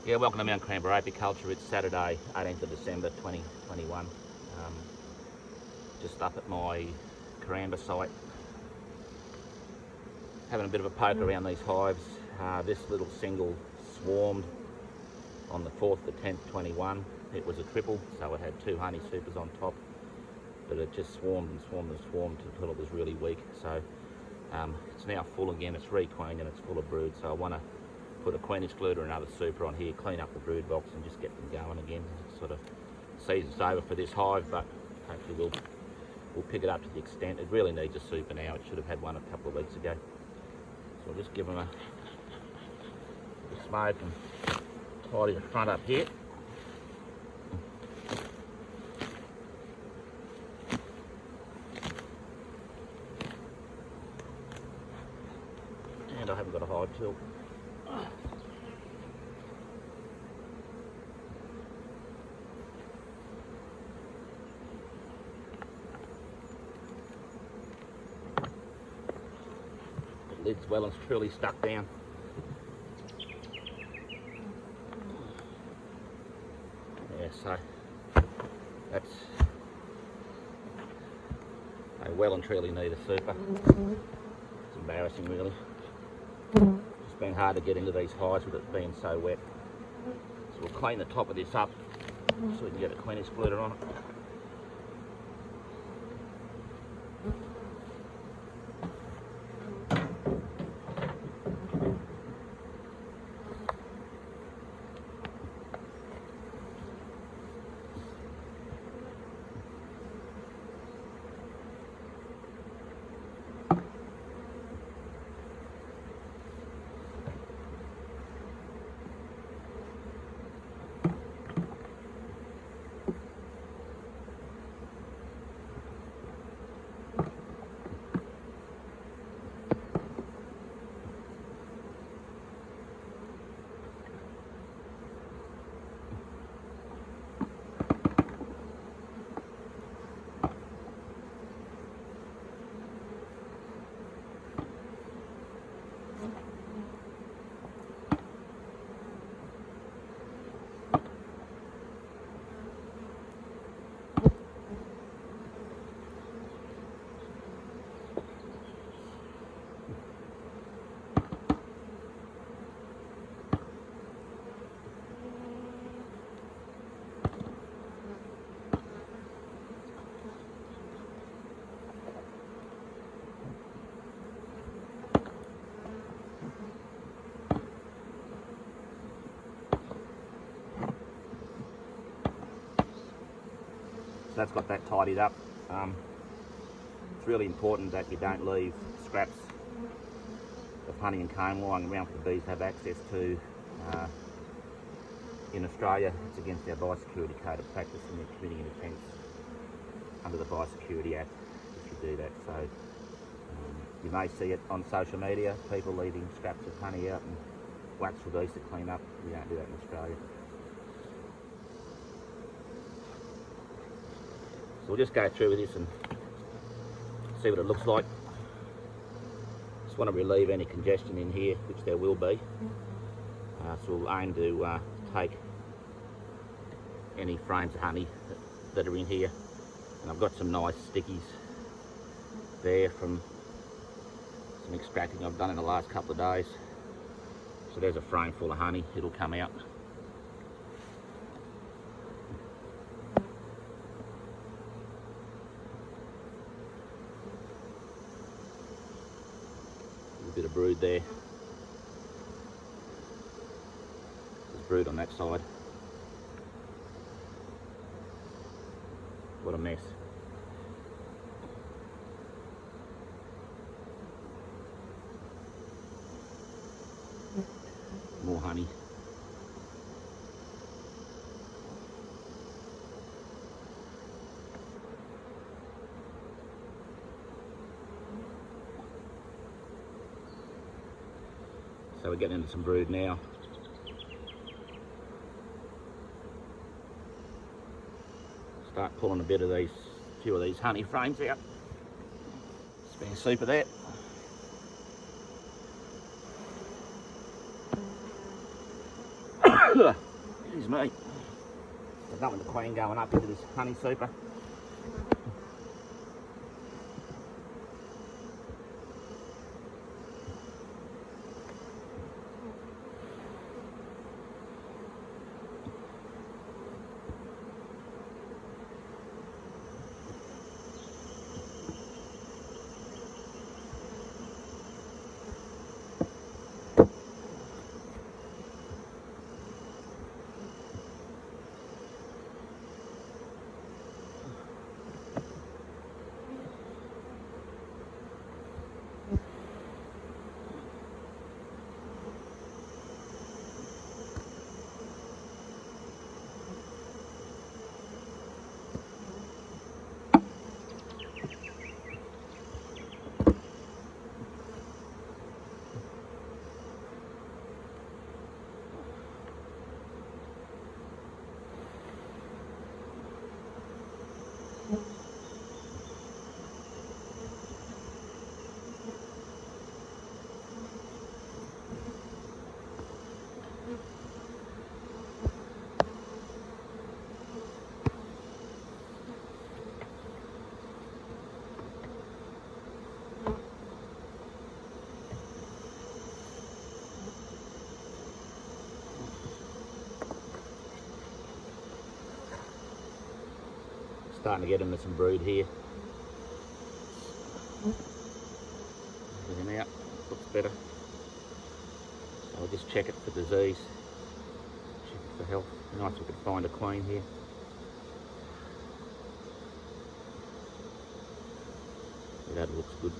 Yeah, welcome to Mt.Coramba Apiculture. It's Saturday, 18th of December 2021. Just up at my Coramba site, having a bit of a poke around these hives. This little single swarmed on the 4th to 10th, 21. It was a triple, so it had 2 honey supers on top, but it just swarmed and swarmed and swarmed until it was really weak. So it's now full again. It's requeened and it's full of brood. So I want to put a queen excluder and another super on here, clean up the brood box and just get them going again. Sort of season's over for this hive, but hopefully we'll pick it up to the extent. It really needs a super now. It should have had one a couple of weeks ago. So I'll just give them a smoke and tidy the front up here. And I haven't got a hive tilt. The lid's well and truly stuck down. Yeah, so that's, they well and truly need a super. It's embarrassing really. It's been hard to get into these hives with it being so wet. So we'll clean the top of this up so we can get a queen excluder on it. That's got that tidied up. It's really important that you don't leave scraps of honey and comb lying around for the bees to have access to. In Australia, it's against our biosecurity code of practice and you're committing an offence under the Biosecurity Act if you do that. So you may see it on social media, people leaving scraps of honey out and wax for bees to clean up. We don't do that in Australia. So we'll just go through with this and see what it looks like. Just want to relieve any congestion in here, which there will be. So we'll aim to take any frames of honey that are in here. And I've got some nice stickies there from some extracting I've done in the last couple of days. So there's a frame full of honey, it'll come out. Bit of brood there. There's brood on that side. What a mess. More honey. So we're getting into some brood now. Start pulling a few of these honey frames out. Spare super there. Excuse me. I've got the queen going up into this honey super. Starting to get into some brood here. Get him out, looks better. So I'll just check it for disease, check it for health. Nice we could find a queen here. Yeah, that looks good.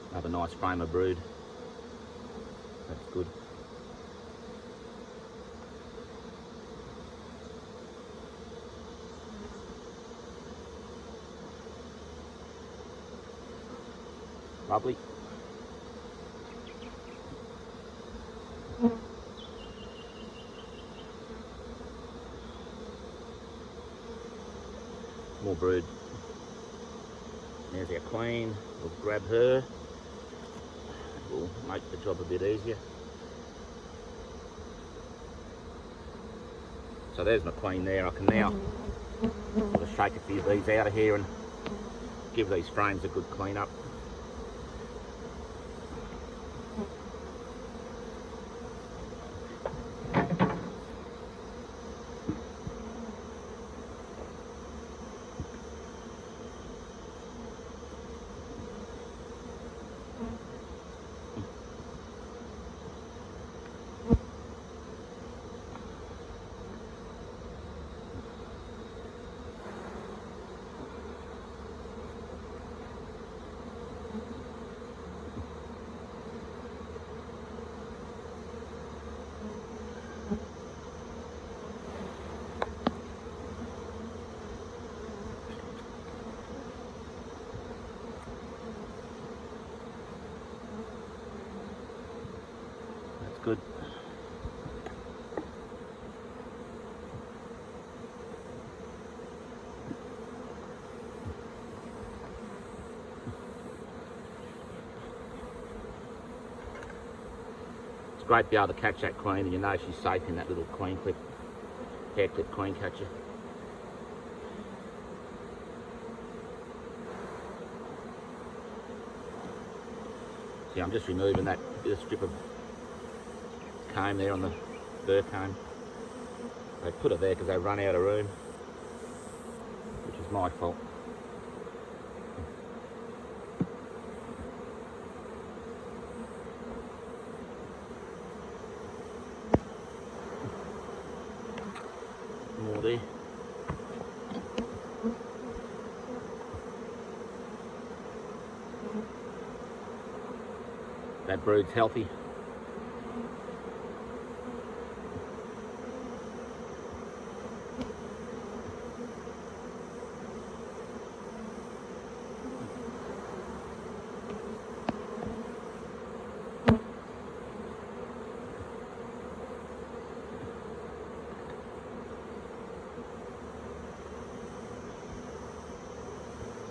Another nice frame of brood. That's good. Lovely. More brood. There's our queen. We'll grab her. Will make the job a bit easier. So there's my queen there. I can now sort of shake a few of these out of here and give these frames a good clean up. Good. It's great to be able to catch that queen, and you know she's safe in that little queen clip, hair clip queen catcher. See, I'm just removing that little strip of comb there on the burr comb. They put it there because they run out of room, which is my fault. More there. That brood's healthy.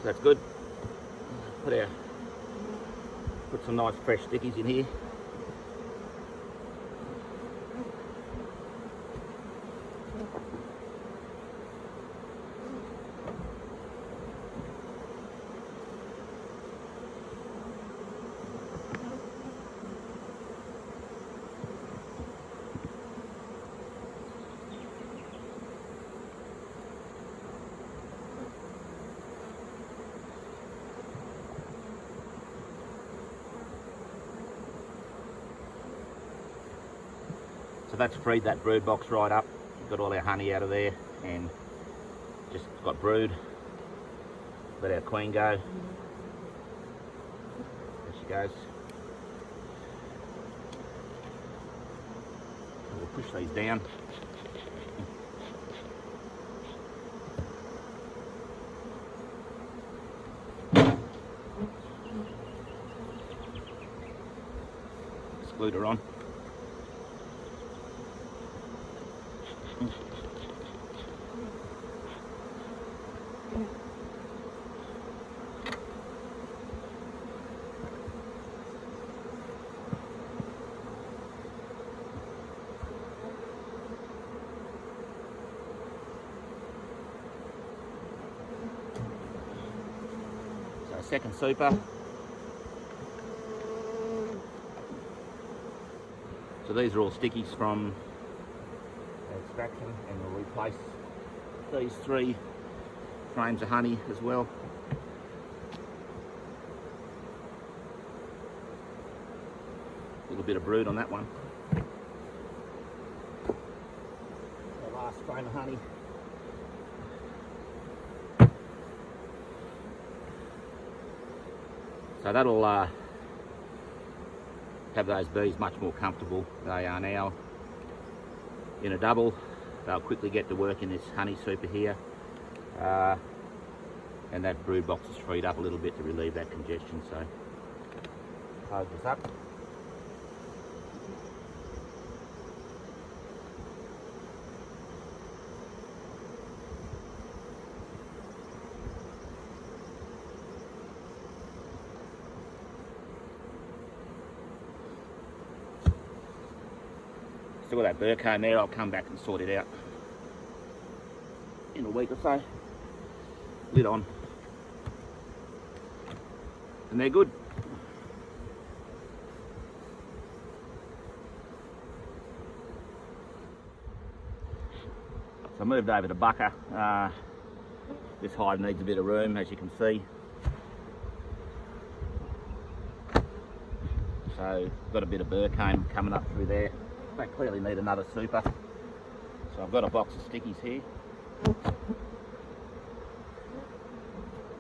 That's good. Put some nice fresh stickies in here. So that's freed that brood box right up. Got all our honey out of there and just got brood. Let our queen go. There she goes. So we'll push these down. Glued her on. So second super. So these are all stickies from extraction, and we'll replace these 3 frames of honey as well. A little bit of brood on that one. The last frame of honey. So that'll have those bees much more comfortable. They are now in a double. They'll quickly get to work in this honey super here, and that brood box is freed up a little bit to relieve that congestion. So close this up. Still got that burr comb there. I'll come back and sort it out in a week or so. Lid on. And they're good. So I moved over to Bucker. This hive needs a bit of room, as you can see. So got a bit of burr comb coming up through there. They clearly need another super. So I've got a box of stickies here.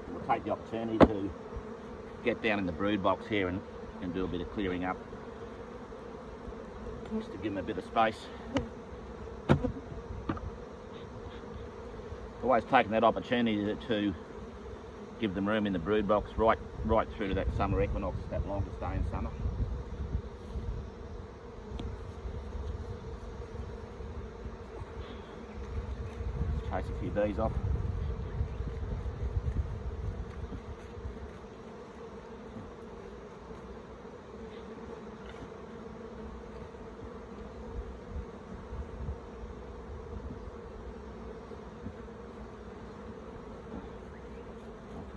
We'll take the opportunity to get down in the brood box here and do a bit of clearing up, just to give them a bit of space. Always taking that opportunity to give them room in the brood box right through to that summer equinox, that longest day in summer. Chase a few bees off.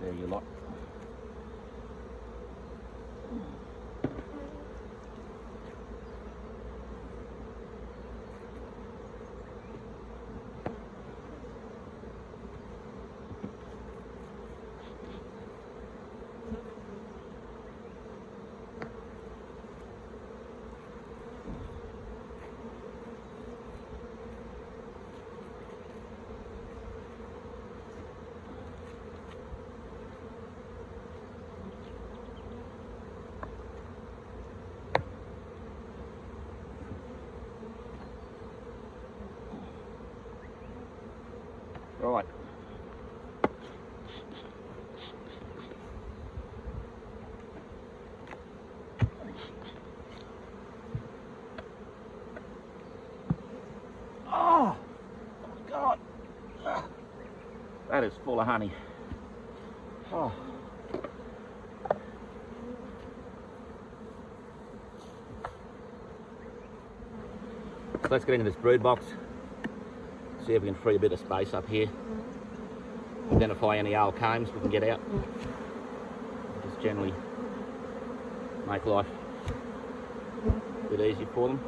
There you lot. Right. Oh God, that is full of honey. Oh. So let's get into this brood box, see if we can free a bit of space up here, identify any old combs we can get out, just generally make life a bit easier for them.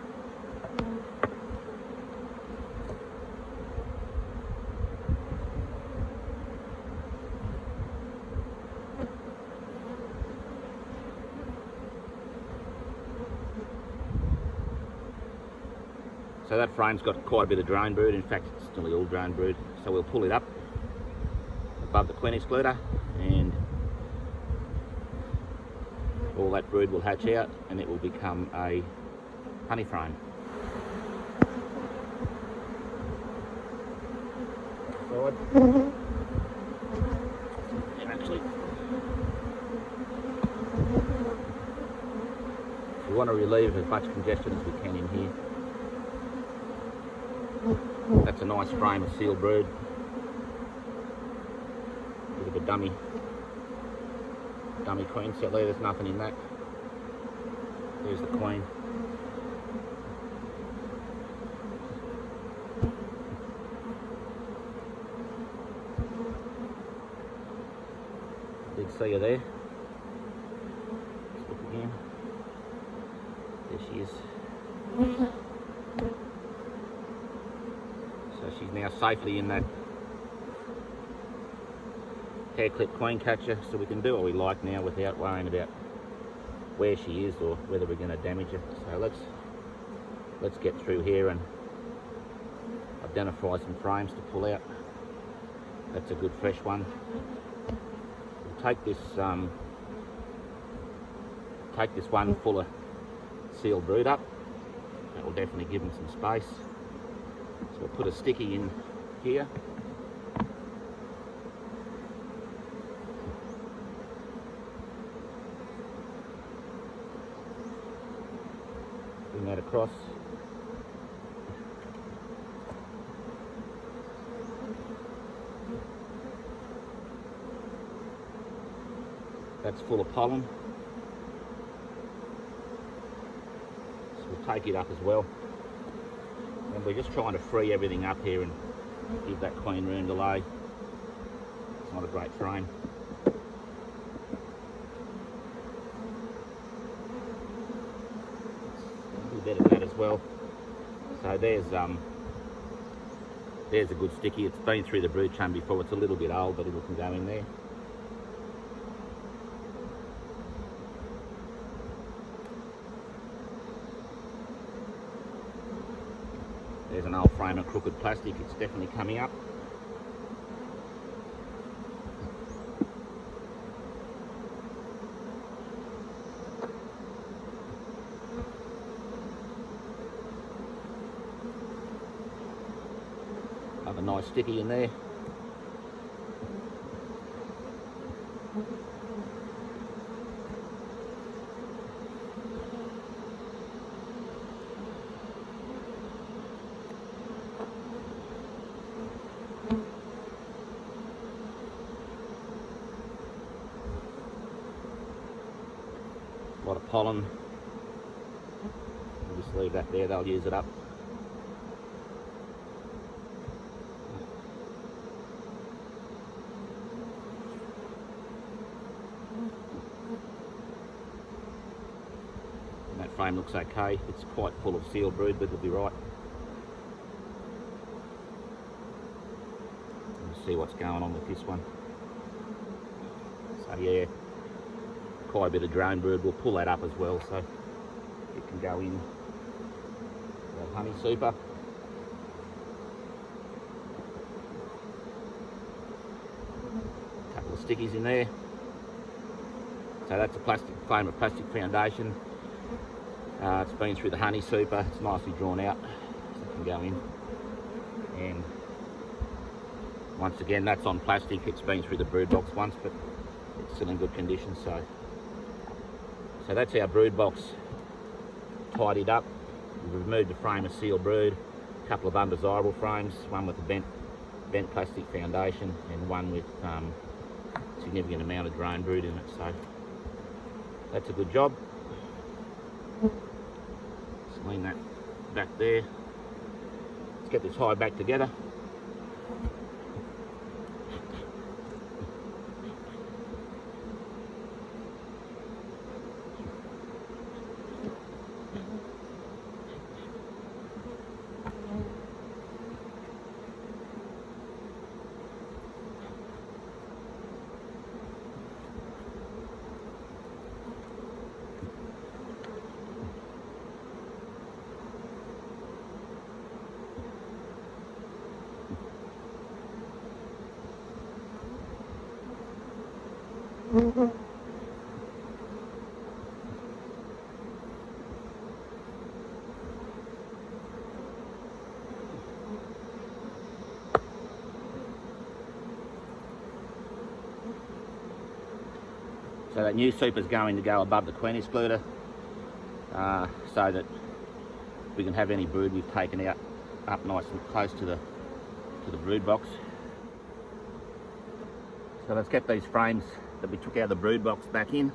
So that frame's got quite a bit of drone brood. In fact, it's nearly all drone brood. So we'll pull it up above the queen excluder and all that brood will hatch out and it will become a honey frame. Forward. And actually, we want to relieve as much congestion as we can in here. That's a nice frame of sealed brood. Bit of a dummy queen set there. There's nothing in that. There's the queen. Did see her there. Let's look again. There she is. So she's now safely in that hair clip queen catcher, so we can do what we like now without worrying about where she is or whether we're going to damage her. So let's get through here and identify some frames to pull out. That's a good fresh one. We'll take this one full of sealed brood up. That will definitely give them some space. So we'll put a sticky in here. Bring that across. That's full of pollen. So we'll take it up as well. And we're just trying to free everything up here and give that queen room to lay. It's not a great frame. A little better than that as well. So there's a good sticky. It's been through the brood chamber before. It's a little bit old, but it can go in there. There's an old frame of crooked plastic. It's definitely coming up. Another nice sticky in there. A lot of pollen. We'll just leave that there, they'll use it up. And that frame looks okay. It's quite full of sealed brood, but it'll be right. We'll see what's going on with this one. So yeah, quite a bit of drone brood. We'll pull that up as well so it can go in the honey super. Couple of stickies in there. So that's a frame of plastic foundation. It's been through the honey super. It's nicely drawn out so it can go in. And once again, that's on plastic. It's been through the brood box once, but it's still in good condition. So that's our brood box tidied up. We've removed a frame of sealed brood, a couple of undesirable frames, one with a bent plastic foundation and one with significant amount of drone brood in it, so that's a good job. Just lean that back there. Let's get this hive back together. So that new soup is going to go above the queen excluder, so that we can have any brood we've taken out up nice and close to the brood box. So let's get these frames that we took out of the brood box back in,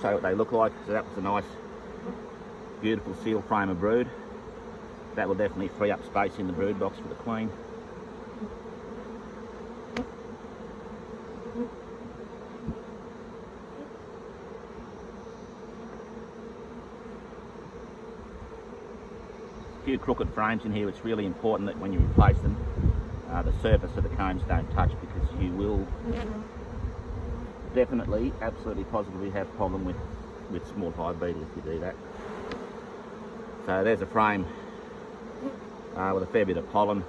show what they look like. So that was a nice, beautiful seal frame of brood. That will definitely free up space in the brood box for the queen. A few crooked frames in here. It's really important that when you replace them, the surface of the combs don't touch, because you will definitely, absolutely positively have problem with small hive beetle if you do that. So there's a frame with a fair bit of pollen,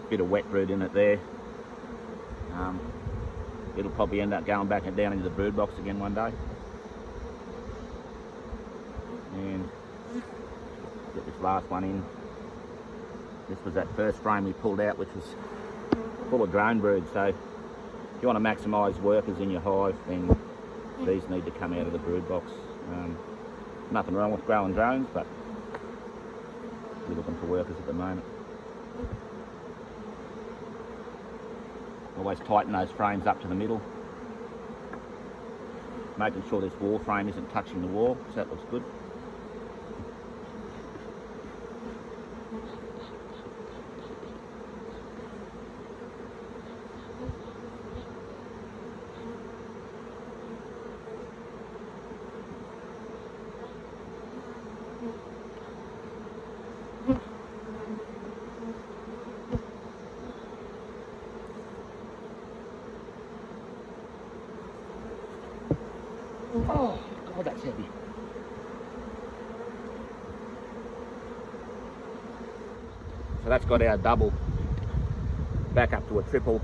a bit of wet brood in it there. It'll probably end up going back and down into the brood box again one day. And get this last one in. This was that first frame we pulled out, which was full of drone brood. So if you want to maximise workers in your hive, then these need to come out of the brood box. Nothing wrong with growing drones, but we're looking for workers at the moment. Always tighten those frames up to the middle, making sure this wall frame isn't touching the wall, so that looks good. Oh, God, that's heavy. So that's got our double back up to a triple,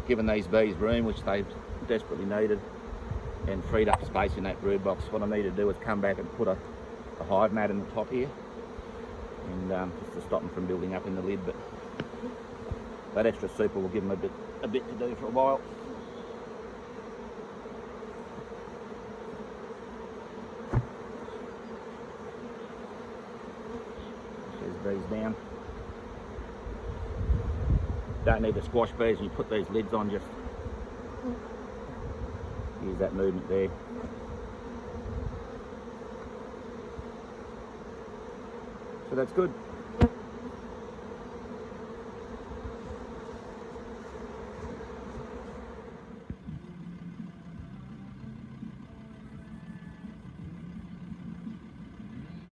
given these bees room, which they've desperately needed, and freed up space in that brood box. What I need to do is come back and put a hive mat in the top here, and just to stop them from building up in the lid. But that extra super will give them a bit to do for a while. These down. Don't need to squash bees when you put these lids on, just use that movement there. So that's good.